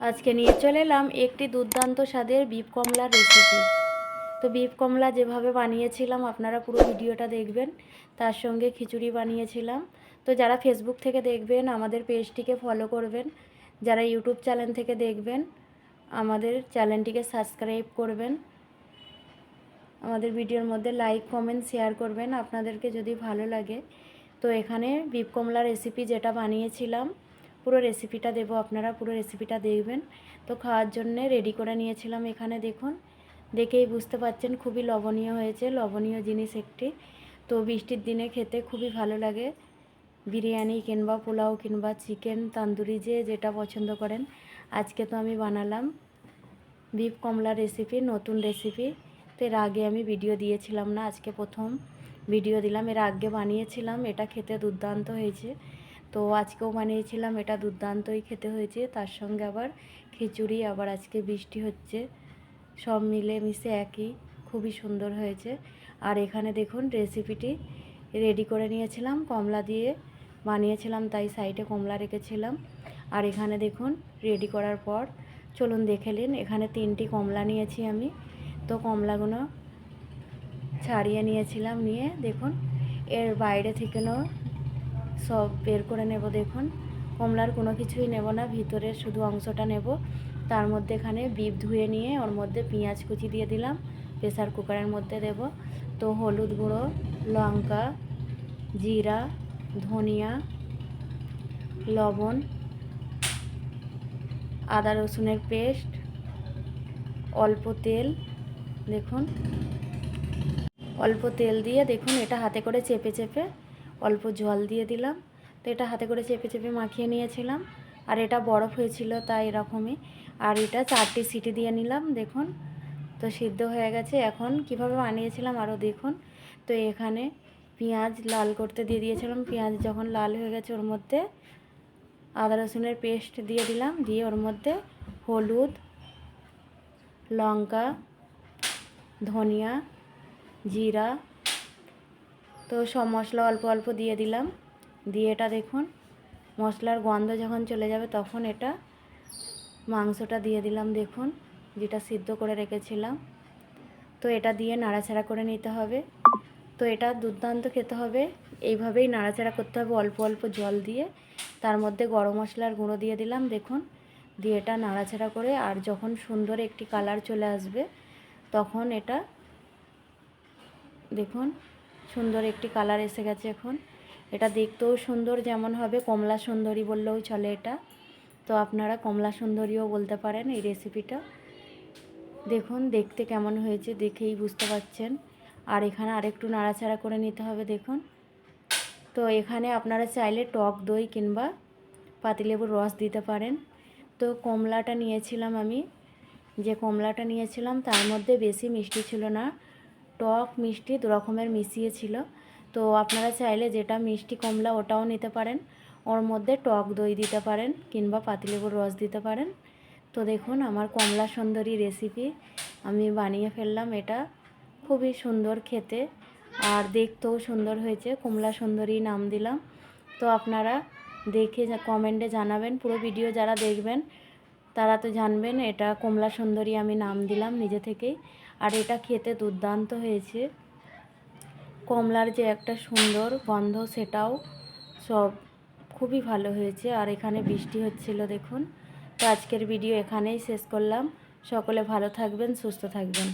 আজকে নিয়ে চলে এলাম একটি দুর্দান্ত স্বাদের বিফ কমলার রেসিপি। তো বিফ কমলা যেভাবে বানিয়েছিলাম আপনারা পুরো ভিডিওটা দেখবেন। তার সঙ্গে খিচুড়ি বানিয়েছিলাম। তো যারা ফেসবুক থেকে দেখবেন আমাদের পেজটিকে ফলো করবেন, যারা ইউটিউব চ্যানেল থেকে দেখবেন আমাদের চ্যানেলটিকে সাবস্ক্রাইব করবেন, আমাদের ভিডিওর মধ্যে লাইক কমেন্ট শেয়ার করবেন আপনাদেরকে যদি ভালো লাগে। তো এখানে বিফ কমলা রেসিপি যেটা বানিয়েছিলাম পুরো রেসিপিটা দেবো, আপনারা পুরো রেসিপিটা দেখবেন। তো খাওয়ার জন্যে রেডি করে নিয়েছিলাম। এখানে দেখুন, দেখেই বুঝতে পারছেন খুবই লবণীয় হয়েছে, লবণীয় জিনিস একটি। তো বৃষ্টির দিনে খেতে খুবই ভালো লাগে। বিরিয়ানি কিংবা পোলাও কিংবা চিকেন তান্দুরি যে যেটা পছন্দ করেন। আজকে তো আমি বানালাম বিফ কমলা রেসিপি, নতুন রেসিপি। তো এর আগে আমি ভিডিও দিয়েছিলাম না, আজকে প্রথম ভিডিও দিলাম। এর আগে বানিয়েছিলাম, এটা খেতে দুর্দান্ত হয়েছে। তো আজকেও বানিয়েছিলাম, এটা দুর্দান্তই খেতে হয়েছে। তার সঙ্গে আবার খিচুড়ি, আবার আজকে বৃষ্টি হচ্ছে, সব মিলে মিশে একই, খুবই সুন্দর হয়েছে। আর এখানে দেখুন রেসিপিটি রেডি করে নিয়েছিলাম, কমলা দিয়ে বানিয়েছিলাম তাই সাইডে কমলা রেখেছিলাম। আর এখানে দেখুন রেডি করার পর চলুন দেখে নিন। এখানে 3টি কমলা নিয়েছি আমি। তো কমলাগুলো ছাড়িয়ে নিয়েছিলাম, নিয়ে দেখুন এর বাইরে থেকেও সব বের করে নেব। দেখুন কমলার কোনো কিছুই নেব না, ভিতরের শুধু অংশটা নেব। তার মধ্যে এখানে বিফ ধুয়ে নিয়ে ওর মধ্যে পেঁয়াজ কুচি দিয়ে দিলাম, প্রেসার কুকারের মধ্যে দেব। তো হলুদ গুঁড়ো, লঙ্কা, জিরা, ধনিয়া, লবণ, আদা রসুনের পেস্ট, অল্প তেল, দেখুন অল্প তেল দিয়ে দেখুন এটা হাতে করে চেপে চেপে, অল্প জল দিয়ে দিলাম। তো এটা হাতে করে চেপে চেপে মাখিয়ে নিয়েছিলাম। আর এটা বরফ হয়েছিল তাই এরকমই। আর এটা 4টি সিটি দিয়ে নিলাম। দেখুন তো সিদ্ধ হয়ে গেছে। এখন কিভাবে বানিয়েছিলাম আরও দেখুন। তো এখানে পেঁয়াজ লাল করতে দিয়ে দিয়েছিলাম। পেঁয়াজ যখন লাল হয়ে গেছে ওর মধ্যে আদা রসুনের পেস্ট দিয়ে দিলাম, দিয়ে ওর মধ্যে হলুদ, লঙ্কা, ধনিয়া, জিরা, তো সব মশলা অল্প অল্প দিয়ে দিলাম। দিয়ে এটা দেখুন মশলার গন্ধ যখন চলে যাবে তখন এটা মাংসটা দিয়ে দিলাম, দেখুন যেটা সিদ্ধ করে রেখেছিলাম। তো এটা দিয়ে নাড়াচাড়া করে নিতে হবে। তো এটা দুর্দান্ত খেতে হবে, এইভাবেই নাড়াচাড়া করতে হবে অল্প অল্প জল দিয়ে। তার মধ্যে গরম মশলার গুঁড়ো দিয়ে দিলাম, দেখুন দিয়ে এটা নাড়াচাড়া করে। আর যখন সুন্দর একটি কালার চলে আসবে তখন এটা দেখুন সুন্দর একটি কালার এসে গেছে। এখন এটা দেখতেও সুন্দর, যেমন হবে কমলা সুন্দরী বললেও চলে এটা। তো আপনারা কমলা সুন্দরীও বলতে পারেন এই রেসিপিটা। দেখুন দেখতে কেমন হয়েছে দেখেই বুঝতে পারছেন। আর এখানে আরেকটু নাড়াচাড়া করে নিতে হবে, দেখুন। তো এখানে আপনারা চাইলে টক দই কিংবা পাতিলেবুর রস দিতে পারেন। তো কমলাটা নিয়েছিলাম আমি, যে কমলাটা নিয়েছিলাম তার মধ্যে বেশি মিষ্টি ছিল না, টক মিষ্টি দু রকমের মিশিয়ে ছিল। তো আপনারা চাইলে যেটা মিষ্টি কমলা ওটাও নিতে পারেন, ওর মধ্যে টক দই দিতে পারেন কিংবা পাতিলেবুর রস দিতে পারেন। তো দেখুন আমার কমলা সুন্দরী রেসিপি আমি বানিয়ে ফেললাম। এটা খুবই সুন্দর খেতে আর দেখতেও সুন্দর হয়েছে, কমলা সুন্দরী নাম দিলাম। তো আপনারা দেখে কমেন্টে জানাবেন, পুরো ভিডিও যারা দেখবেন তারা তো জানবেন এটা কমলা সুন্দরী আমি নাম দিলাম নিজে থেকেই। আর এটা খেতে দুর্দান্ত হয়েছে, কমলার যে একটা সুন্দর গন্ধ সেটাও সব খুবই ভালো হয়েছে। আর এখানে বৃষ্টি হচ্ছিল দেখুন। তো আজকের ভিডিও এখানেই শেষ করলাম। সকলে ভালো থাকবেন, সুস্থ থাকবেন।